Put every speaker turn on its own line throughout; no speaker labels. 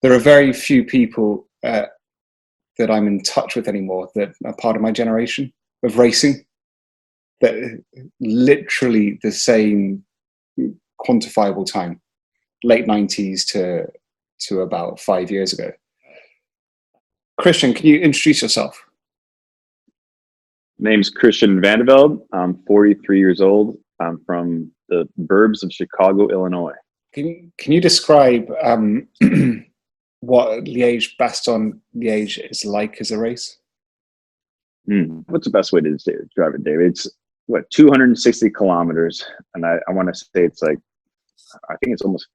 there are very few people that I'm in touch with anymore that are part of my generation of racing, that literally the same quantifiable time, late 90s to about 5 years ago. Christian, can you introduce yourself?
Name's Christian Vande Velde. I'm 43 years old. I'm from the burbs of Chicago, Illinois.
Can you describe what Liege-Bastogne-Liege is like as a race?
What's the best way to drive it, David? It's 260 kilometers, and I want to say it's like, I think it's almost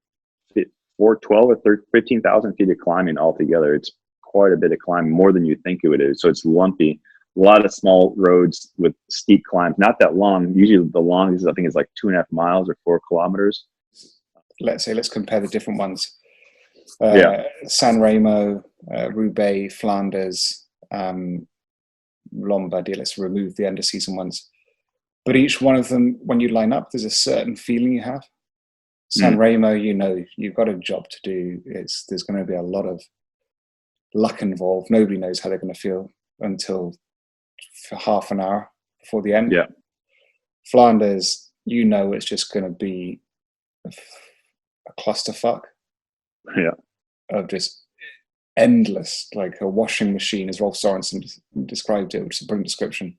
412 or 15,000 feet of climbing altogether. It's quite a bit of climbing, more than you think it would is. So it's lumpy. A lot of small roads with steep climbs, not that long. Usually the longest, I think, is like 2.5 miles or 4 kilometers.
Let's compare the different ones.
Yeah.
San Remo, Roubaix, Flanders, Lombardy. Let's remove the end of season ones. But each one of them, when you line up, there's a certain feeling you have. San Remo, you know, you've got a job to do. There's going to be a lot of luck involved. Nobody knows how they're going to feel until for half an hour before the end.
Yeah.
Flanders, you know, it's just going to be a clusterfuck.
Yeah.
Of just endless, like a washing machine, as Rolf Sorensen described it, which is a brilliant description.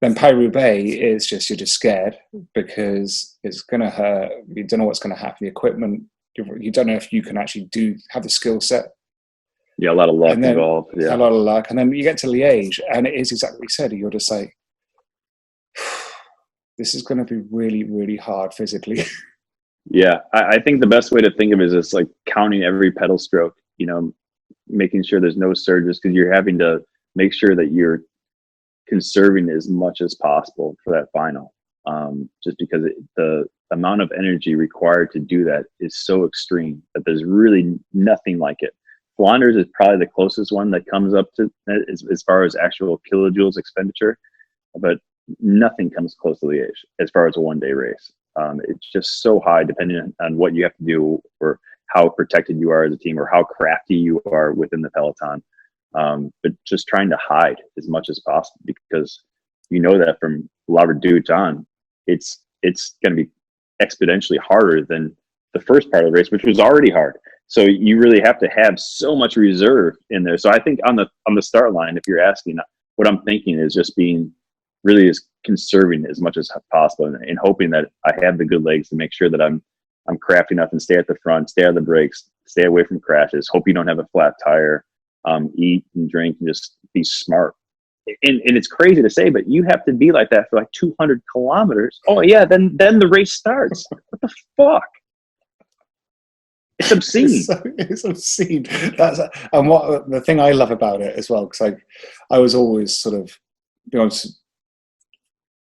Then Paris-Roubaix is just, you're just scared because it's going to hurt. You don't know what's going to happen. The equipment, you don't know if you can actually have the skill set.
Yeah, a lot of luck involved. Yeah,
a lot of luck. And then you get to Liège, and it is exactly what you said. You're just like, this is going to be really, really hard physically.
Yeah, I think the best way to think of it is just like counting every pedal stroke, you know, making sure there's no surges, because you're having to make sure that you're conserving as much as possible for that final. Just because the amount of energy required to do that is so extreme that there's really nothing like it. Flanders is probably the closest one that comes up to as far as actual kilojoules expenditure, but nothing comes close to Liège as far as a one-day race. It's just so high depending on what you have to do or how protected you are as a team or how crafty you are within the peloton. But just trying to hide as much as possible, because you know that from La Redoute on, it's going to be exponentially harder than the first part of the race, which was already hard. So you really have to have so much reserve in there. So I think on the start line, if you're asking, what I'm thinking is just being really is conserving as much as possible and hoping that I have the good legs to make sure that I'm crafty enough and stay at the front, stay out of the brakes, stay away from crashes, hope you don't have a flat tire, eat and drink and just be smart. And it's crazy to say, but you have to be like that for like 200 kilometers. Oh yeah, then the race starts. What the fuck? It's obscene.
It's obscene. And what the thing I love about it as well, because I was always sort of, you know,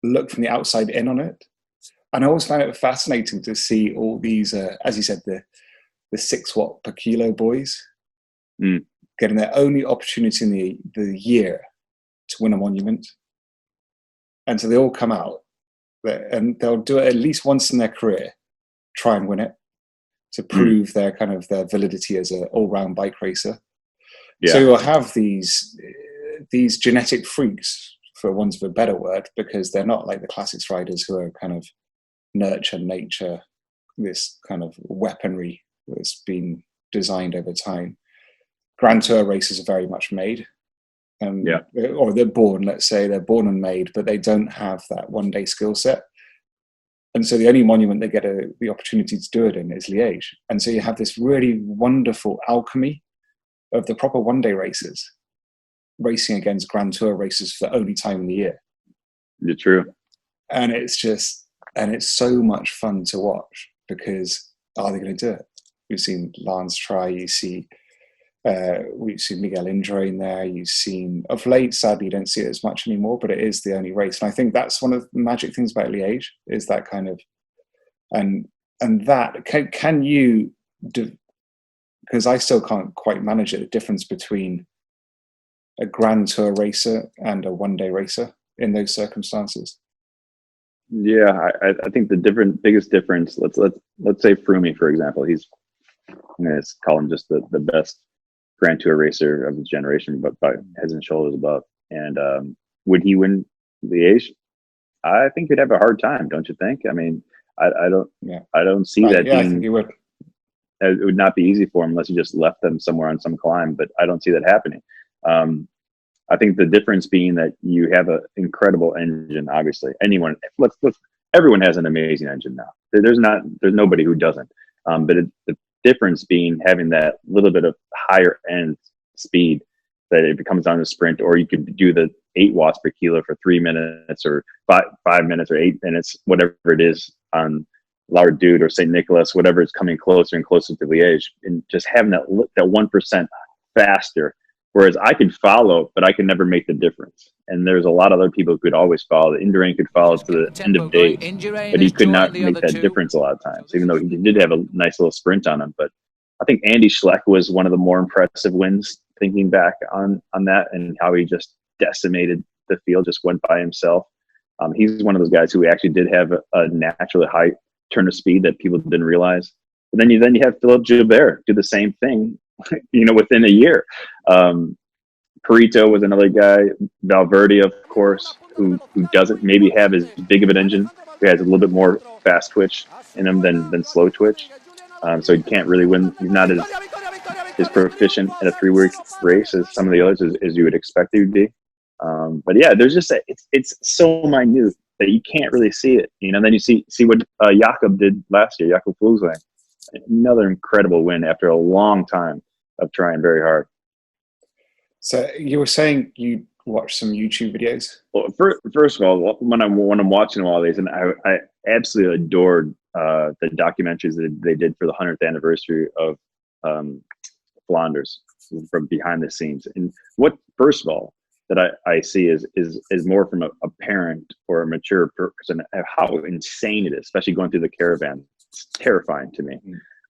look from the outside in on it, and I always found it fascinating to see all these, as you said, the 6 watt per kilo boys getting their only opportunity in the year to win a monument, and so they all come out and they'll do it at least once in their career, try and win it, to prove their validity as an all-round bike racer. Yeah. So you'll have these genetic freaks, for want of a better word, because they're not like the classics riders who are kind of nurture nature, this kind of weaponry that's been designed over time. Grand Tour racers are very much made. Or they're born, let's say, they're born and made, but they don't have that one-day skill set. And so the only monument they get the opportunity to do it in is Liège. And so you have this really wonderful alchemy of the proper one-day races racing against Grand Tour races for the only time in the year.
You're true.
And it's so much fun to watch, because are they going to do it? We've seen Lance try, we've seen Miguel Indra in there, you've seen, of late, sadly you don't see it as much anymore, but it is the only race. And I think that's one of the magic things about Liège, is that kind of, and that, can you do, because I still can't quite manage it, the difference between a Grand Tour racer and a one-day racer in those circumstances.
Yeah, I think the biggest difference, let's say Froome, for example, he's I'm going to call him just the best Grand Tour racer of his generation, but by heads and shoulders above. And would he win Liège? I think he'd have a hard time, don't you think? I mean, I don't, I don't see that
I
being.
think he would.
It would not be easy for him unless you just left them somewhere on some climb, but I don't see that happening. I think the difference being that you have an incredible engine. Obviously, everyone has an amazing engine now. There's nobody who doesn't. But the difference being having that little bit of higher end speed, that if it comes down to sprint, or you could do the 8 watts per kilo for 3 minutes or 5 minutes or 8 minutes, whatever it is on La Redoute or St. Nicholas, whatever is coming closer and closer to Liège, and just having that 1% faster. Whereas I could follow, but I could never make the difference. And there's a lot of other people who could always follow. The Indurain could follow to the end of days, but he could not make that difference a lot of times, even though he did have a nice little sprint on him. But I think Andy Schleck was one of the more impressive wins, thinking back on that, and how he just decimated the field, just went by himself. He's one of those guys who actually did have a naturally high turn of speed that people didn't realize. But then you have Philippe Gilbert do the same thing, within a year. Perito was another guy. Valverde, of course, who doesn't maybe have as big of an engine, who has a little bit more fast twitch in him than slow twitch. So he can't really win. He's not as proficient in a 3-week race as some of the others as you would expect he would be. But yeah, there's just it's so minute that you can't really see it. Then you see what Jakob did last year, Jakob Fuglsang. Another incredible win after a long time of trying very hard.
So you were saying you watched some YouTube videos?
Well, first of all, when I'm watching all these, and I absolutely adored the documentaries that they did for the 100th anniversary of Flanders from behind the scenes. And what, first of all, that I see is more from a parent or a mature person, how insane it is, especially going through the caravan. It's terrifying to me.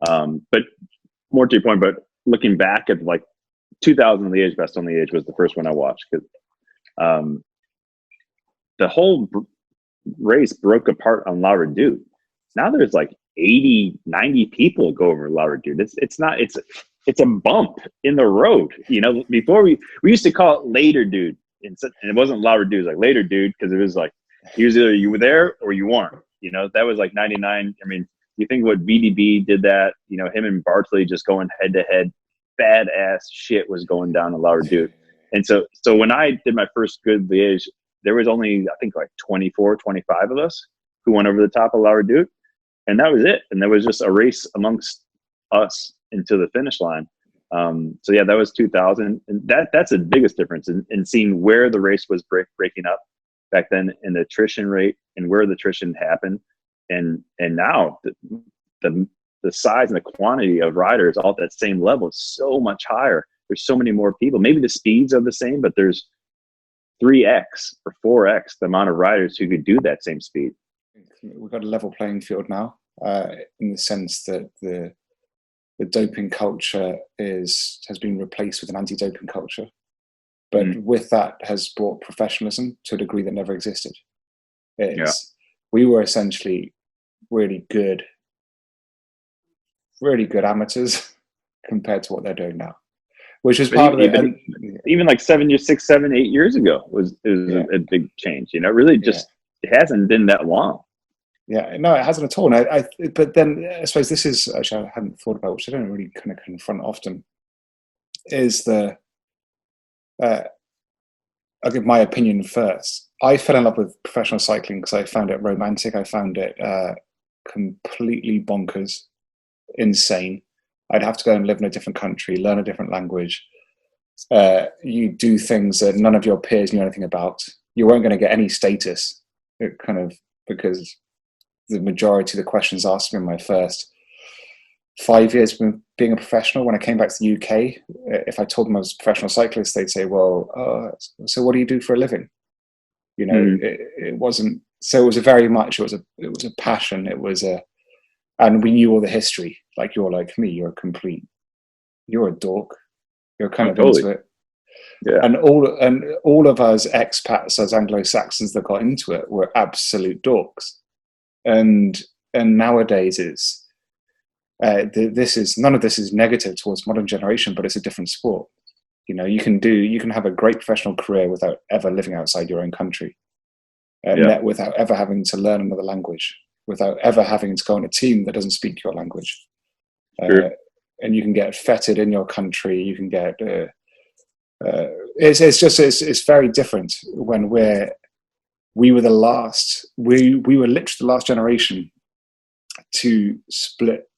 But more to your point, but looking back at 2000 Liege-Bastogne-Liege was the first one I watched, because the whole race broke apart on La Redoute. Now there's 80, 90 people go over La Redoute. It's a bump in the road. Before we used to call it Later Dude, and it wasn't La Redoute, it was Later Dude, because it was either you were there or you weren't. That was 99. I mean, you think what VDB did that, him and Bartley just going head to head, badass shit was going down in La Redoute. And so when I did my first good Liège, there was only, I think 24, 25 of us who went over the top of La Redoute, and that was it. And there was just a race amongst us into the finish line. So yeah, that was 2000, and that's the biggest difference in seeing where the race was breaking up back then, in the attrition rate and where the attrition happened, and now the size and the quantity of riders all at that same level is so much higher. There's so many more people. Maybe the speeds are the same, but there's 3x or 4x the amount of riders who could do that same speed.
We've got a level playing field now, in the sense that the doping culture has been replaced with an anti-doping culture. But with that has brought professionalism to a degree that never existed. We were essentially really good amateurs compared to what they're doing now, which is part of it.
Even 6, 7, 8 years ago was a big change. Really just it hasn't been that long.
Yeah, no, it hasn't at all. And but then I suppose this is actually I hadn't thought about, which I don't really kind of confront often, is I'll give my opinion first. I fell in love with professional cycling because I found it romantic. I found it completely bonkers, insane. I'd have to go and live in a different country, learn a different language. You do things that none of your peers knew anything about. You weren't going to get any status, because the majority of the questions asked me in my first 5 years being a professional, when I came back to the UK, if I told them I was a professional cyclist, they'd say, well, so what do you do for a living? It wasn't, so it was a passion. And we knew all the history. You're like me, you're a dork. You're kind of into it.
Yeah.
And all of us expats, as Anglo-Saxons that got into it, were absolute dorks. And nowadays This is none of this is negative towards modern generation, but it's a different sport. You know, you can have a great professional career without ever living outside your own country, without ever having to learn another language, without ever having to go on a team that doesn't speak your language.
Sure.
And you can get fettered in your country. You can get it's very different when we were literally the last generation to split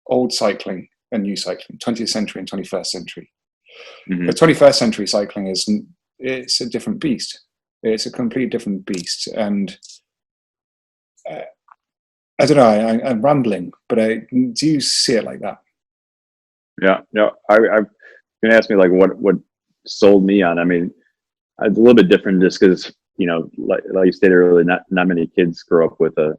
old cycling and new cycling, 20th century and 21st century.
Mm-hmm.
The 21st century cycling it's a different beast. It's a completely different beast. And I don't know, I'm rambling, but do you see it like that?
Yeah, no, I've been asking me like what sold me on. I mean, it's a little bit different just because, you know, like you stated earlier, not many kids grow up with a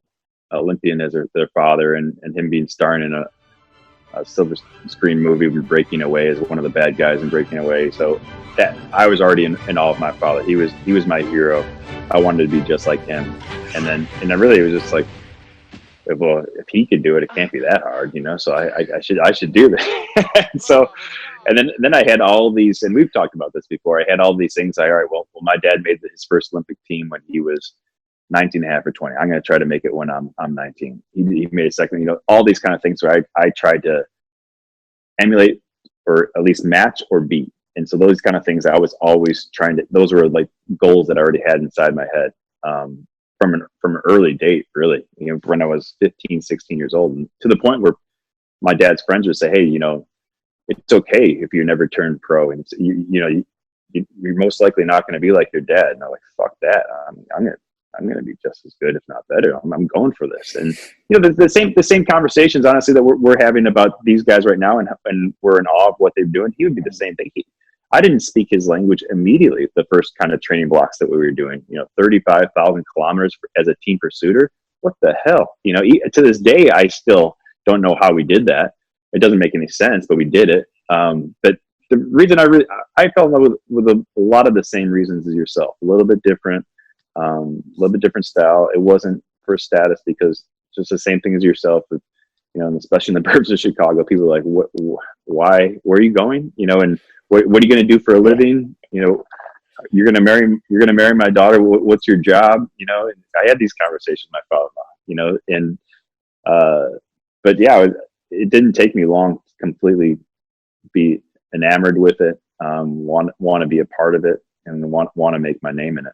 Olympian as their father, and him being starring in a silver screen movie with Breaking Away as one of the bad guys in Breaking Away. So that I was already in awe of my father. He was my hero. I wanted to be just like him. And I really was just like, well, if he could do it, it can't be that hard, you know. So I should do that. So, and then I had all these, and we've talked about this before. I had all these things. All right, well, my dad made his first Olympic team when he was 19 and a half or 20. I'm going to try to make it when I'm 19. He made a second, you know, all these kind of things where I tried to emulate or at least match or beat. And so those kind of things I was always trying to, those were like goals that I already had inside my head. From an early date, really, you know, when I was 15, 16 years old, and to the point where my dad's friends would say, hey, you know, it's okay if you never turn pro, and you're most likely not going to be like your dad. And I'm like, fuck that. I'm gonna be just as good, if not better. I'm going for this. And you know, the same conversations, honestly, that we're having about these guys right now, and we're in awe of what they're doing. He would be the same thing. I didn't speak his language immediately. The first kind of training blocks that we were doing, you know, 35,000 kilometers as a team pursuiter. What the hell? You know, to this day, I still don't know how we did that. It doesn't make any sense, but we did it. But the reason I fell in love with a lot of the same reasons as yourself. A little bit different style. It wasn't for status, because it's just the same thing as yourself. With, you know, and especially in the burbs of Chicago, people are like, why, where are you going? You know, and what are you going to do for a living? You know, you're going to marry my daughter. What's your job? You know, and I had these conversations with my father-in-law, you know, and, but yeah, it didn't take me long to completely be enamored with it. Want to be a part of it, and want to make my name in it.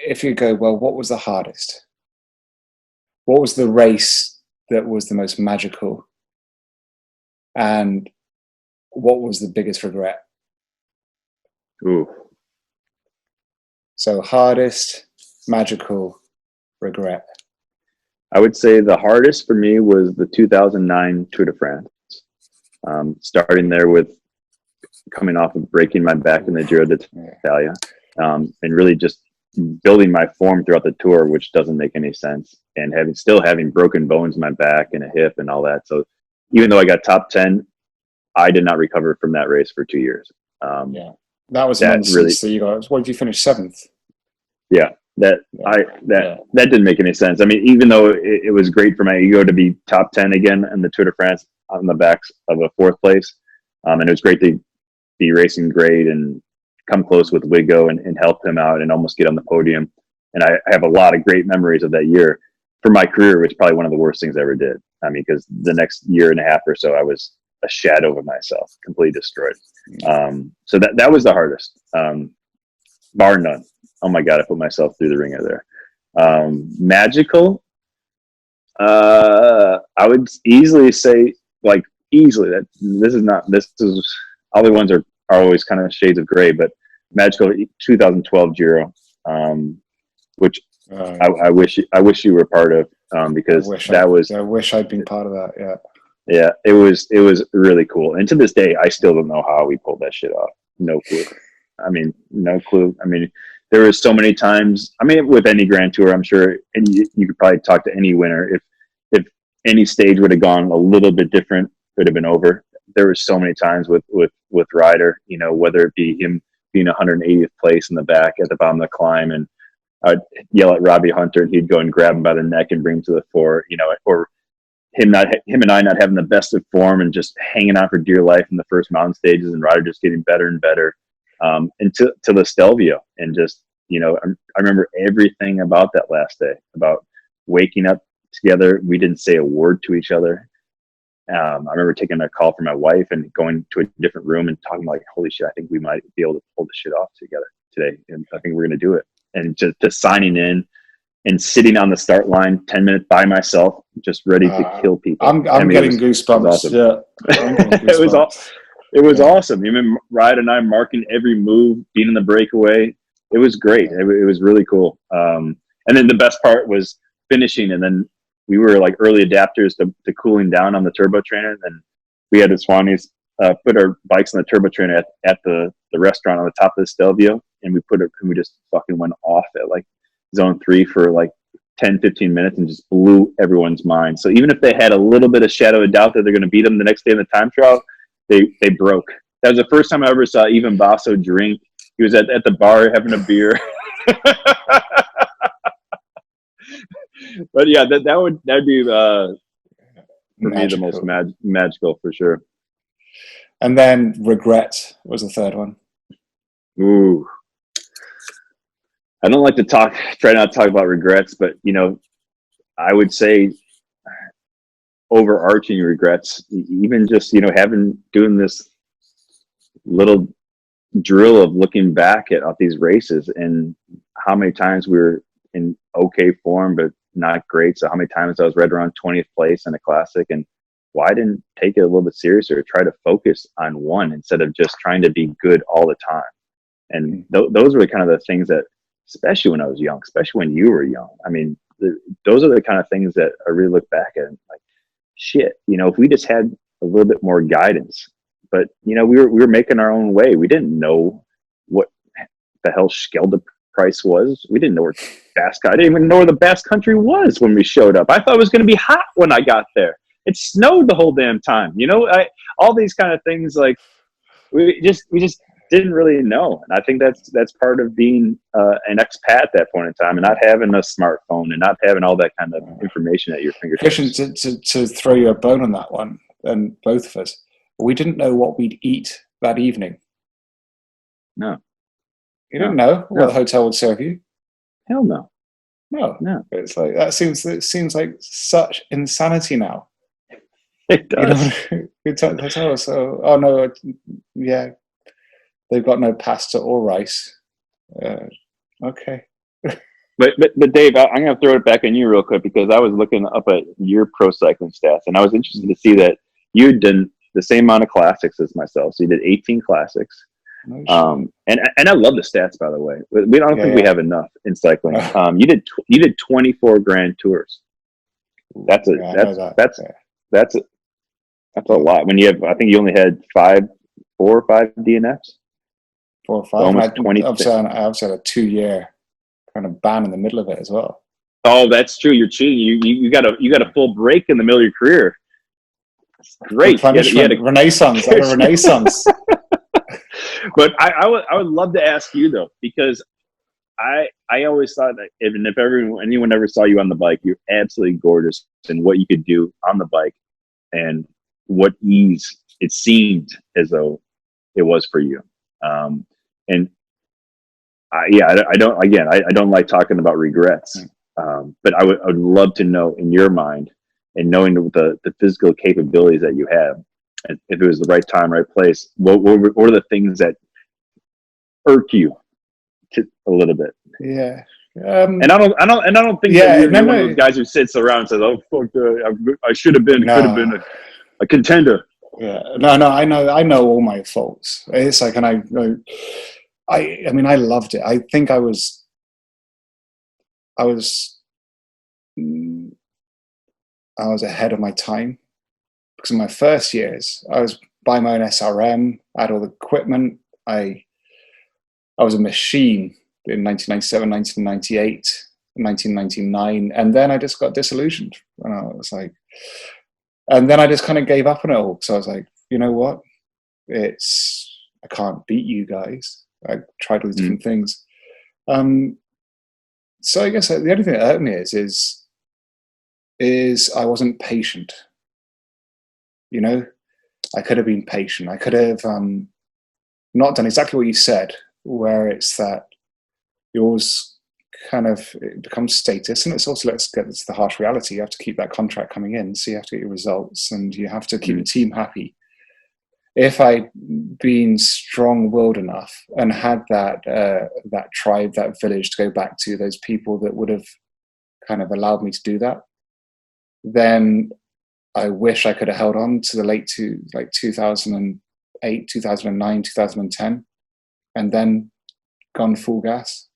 If you go, well, what was the hardest? What was the race that was the most magical? And what was the biggest regret?
Ooh.
So hardest, magical, regret.
I would say the hardest for me was the 2009 Tour de France. Starting there with coming off of breaking my back in the Giro d'Italia, and really just building my form throughout the tour, which doesn't make any sense, and still having broken bones in my back and a hip and all that. So even though I got top 10, I did not recover from that race for 2 years.
That was nonsense. Really, so you got, what did you finish 7th?
Yeah, that didn't make any sense. I mean, even though it was great for my ego to be top 10 again in the Tour de France on the backs of a 4th place, and it was great to be racing great and come close with Wigo and help him out and almost get on the podium. And I have a lot of great memories of that year. For my career, it was probably one of the worst things I ever did. I mean, because the next year and a half or so, I was a shadow of myself, completely destroyed. So that was the hardest, bar none. Oh my God, I put myself through the ringer there. Magical. I would easily say, like, that this is other ones are always kind of shades of gray, but magical 2012 Giro, which I wish you were part of, because I
wish I'd been part of that.
Yeah, it was really cool. And to this day, I still don't know how we pulled that shit off. No clue. I mean, no clue. I mean, there was so many times, I mean, with any Grand Tour, I'm sure, and you could probably talk to any winner, if any stage would have gone a little bit different, it would have been over. There were so many times with Ryder, you know, whether it be him being 180th place in the back at the bottom of the climb, and I'd yell at Robbie Hunter and he'd go and grab him by the neck and bring him to the fore, you know, or him and I not having the best of form and just hanging on for dear life in the first mountain stages, and Ryder just getting better and better, and to the Stelvio. And just, I remember everything about that last day, about waking up together. We didn't say a word to each other. I remember taking a call from my wife and going to a different room and talking like, holy shit, I think we might be able to pull this shit off together today. And I think we're going to do it. And just signing in and sitting on the start line 10 minutes by myself, just ready to kill people.
I'm getting goosebumps.
Awesome.
Yeah. I'm getting goosebumps.
It was awesome. You remember Ryan and I marking every move, being in the breakaway. It was great. It was really cool. And then the best part was finishing, and then we were like early adapters to cooling down on the turbo trainer. And we had the Swaneys put our bikes on the turbo trainer at the restaurant on the top of the Stelvio, and we just fucking went off at like zone 3 for like 10, 15 minutes and just blew everyone's mind. So even if they had a little bit of shadow of doubt that they're going to beat them the next day in the time trial, they broke. That was the first time I ever saw Ivan Basso drink. He was at the bar having a beer. But yeah, that'd be for me the most magical for sure.
And then regret was the third one.
Ooh, I don't like to try not to talk about regrets, but I would say overarching regrets, even just doing this little drill of looking back at these races and how many times we were in okay form but not great. So how many times I was right around 20th place in a classic, and why I didn't take it a little bit seriouser, try to focus on one instead of just trying to be good all the time. And those were kind of the things that, especially when I was young, especially when you were young, I mean, those are the kind of things that I really look back at and like, shit, if we just had a little bit more guidance. But we were making our own way. We didn't know what the hell Schelde price was. We didn't know where I didn't even know where the Basque Country was when we showed up. I thought it was going to be hot when I got there. It snowed the whole damn time. All these kind of things, like we just didn't really know. And I think that's part of being an expat at that point in time, and not having a smartphone and not having all that kind of information at your fingertips.
Christian, to throw you a bone on that one, and both of us, we didn't know what we'd eat that evening.
No.
You didn't know what the hotel would serve you?
Hell no.
No. It's like it seems like such insanity now.
It does.
Hotel, so no, yeah, they've got no pasta or rice. Okay.
But Dave, I'm going to throw it back on you real quick, because I was looking up at your pro cycling stats, and I was interested to see that you'd done the same amount of classics as myself. So you did 18 classics. And I love the stats, by the way. We don't think we have enough in cycling. You did 24 Grand Tours. That's a lot. When you have, I think you only had 4 or 5 DNFs.
4 or 5.
Almost 20.
I obviously had a 2-year kind of ban in the middle of it as well.
Oh, that's true. You're cheating. You got a full break in the middle of your career. Great. You had a
renaissance. I had a renaissance.
But I would love to ask you though, because I always thought that if anyone ever saw you on the bike, you're absolutely gorgeous in what you could do on the bike, and what ease it seemed as though it was for you. And I don't like talking about regrets, but I would love to know, in your mind, and knowing the physical capabilities that you have, if it was the right time, right place, what are the things that irk you a little bit?
Yeah.
And I don't think that you're one of those guys who sits around and says, "Oh fuck, I should have been, could have been a contender."
Yeah, no, I know all my faults. It's like, and I mean, I loved it. I think I was ahead of my time, because in my first years, I was buying my own SRM. I had all the equipment. I was a machine in 1997, 1998, 1999, and then I just got disillusioned. And I was like, and then I just kind of gave up on it all, because I was like, you know what? I can't beat you guys. I tried all these different things. So I guess the only thing that hurt me is is I wasn't patient. You know, I could have been patient. I could have not done exactly what you said, where it's that you always kind of, it becomes status, and it's also, let's get to the harsh reality. You have to keep that contract coming in, so you have to get your results, and you have to keep the team happy. If I'd been strong-willed enough and had that that tribe, that village to go back to, those people that would have kind of allowed me to do that, then I wish I could have held on to the late to like 2008, 2009, 2010, and then gone full gas.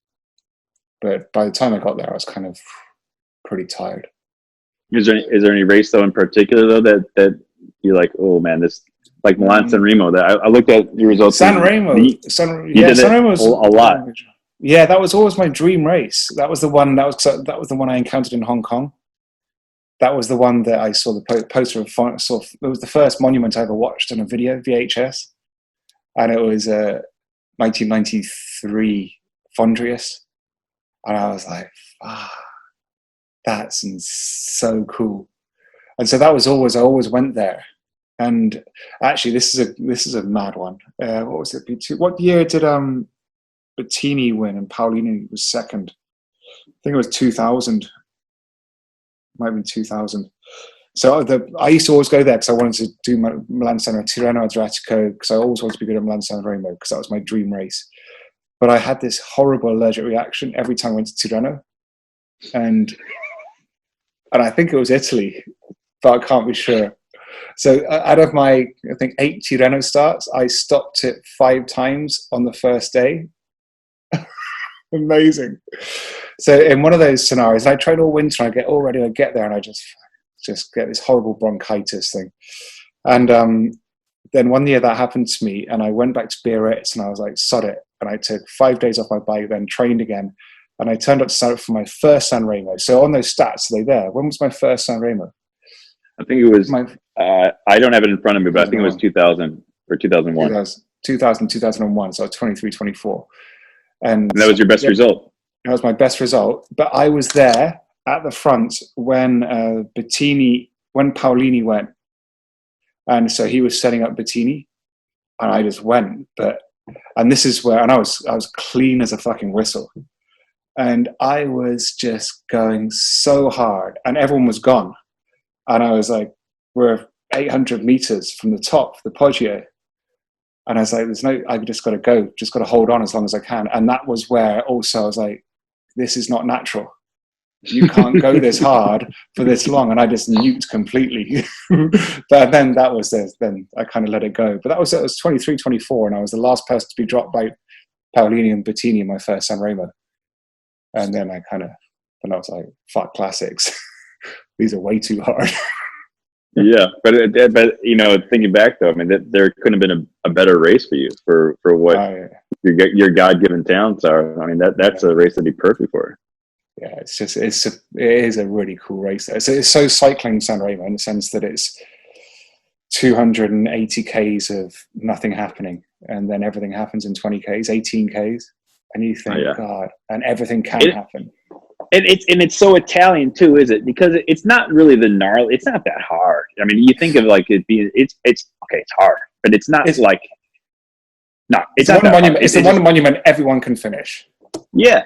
But by the time I got there, I was kind of pretty tired.
Is there any race though in particular though that you're like, oh man, this, like Milan San Remo, that I looked at your results.
San Remo, San Remo was
a lot.
Yeah, that was always my dream race. That was the one the one I encountered in Hong Kong. That was the one that I saw the poster of. It was the first monument I ever watched on a video, VHS, and it was 1993 Fondrius, and I was like, that's so cool. And so that was always, I always went there. And actually, this is a mad one. What was it? What year did Bettini win and Paolini was second? I think it was 2000. Might have been 2000. So I used to always go there because I wanted to do Milan San Remo, Tirreno Adriatico, because I always wanted to be good at Milan San Remo because that was my dream race. But I had this horrible allergic reaction every time I went to Tirreno, and I think it was Italy, but I can't be sure. So out of my, I think, 8 Tirreno starts, I stopped it 5 times on the first day. Amazing. So in one of those scenarios, I tried all winter, I get all ready, I get there, and I just get this horrible bronchitis thing. And then one year that happened to me, and I went back to Biarritz, and I was like, sod it. And I took 5 days off my bike, then trained again. And I turned up to sign up for my first San Remo. So on those stats, are they there? When was my first San Remo?
I think it was, I don't have it in front of me, but I think it was 2000 or 2001.
2001, so I was 23, 24. And
that was your best result?
That was my best result. But I was there at the front when Paolini went. And so he was setting up Bettini, and I just went. And this is where, and I was clean as a fucking whistle. And I was just going so hard, and everyone was gone. And I was like, we're 800 meters from the top, the Poggio. And I was like, I just got to go, just got to hold on as long as I can. And that was where also I was like, this is not natural. You can't go this hard for this long. And I just nuked completely. But then then I kind of let it go. But it was 23, 24. And I was the last person to be dropped by Paolini and Bettini in my first San Remo. And then I was like, fuck classics. These are way too hard.
Yeah, but you know, thinking back though, I mean, there couldn't have been a better race for you for what your God-given talents are. I mean, that's a race that'd be perfect for.
Yeah, it is a really cool race. It's so cycling San Remo in the sense that it's 280 Ks of nothing happening, and then everything happens in 20 Ks, 18 Ks, and you think, God, and everything can happen.
And it's so Italian too, is it? Because it's not really the gnarly. It's not that hard. I mean, you think of like it being. It's okay. It's hard, but it's not. It's not
the one monument everyone can finish.
Yeah,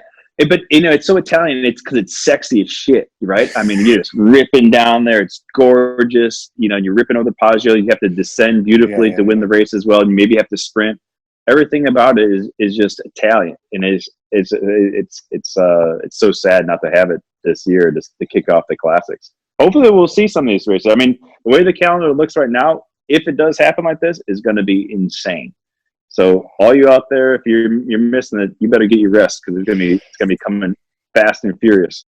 but you know, it's so Italian. It's because it's sexy as shit, right? I mean, you're just ripping down there. It's gorgeous. You know, you're ripping over the Poggio. You have to descend beautifully to win the race as well. And you maybe have to sprint. Everything about it is just Italian, and it's so sad not to have it this year to kick off the classics. Hopefully, we'll see some of these races. I mean, the way the calendar looks right now, if it does happen like this, is going to be insane. So, all you out there, if you're missing it, you better get your rest because it's gonna be coming fast and furious.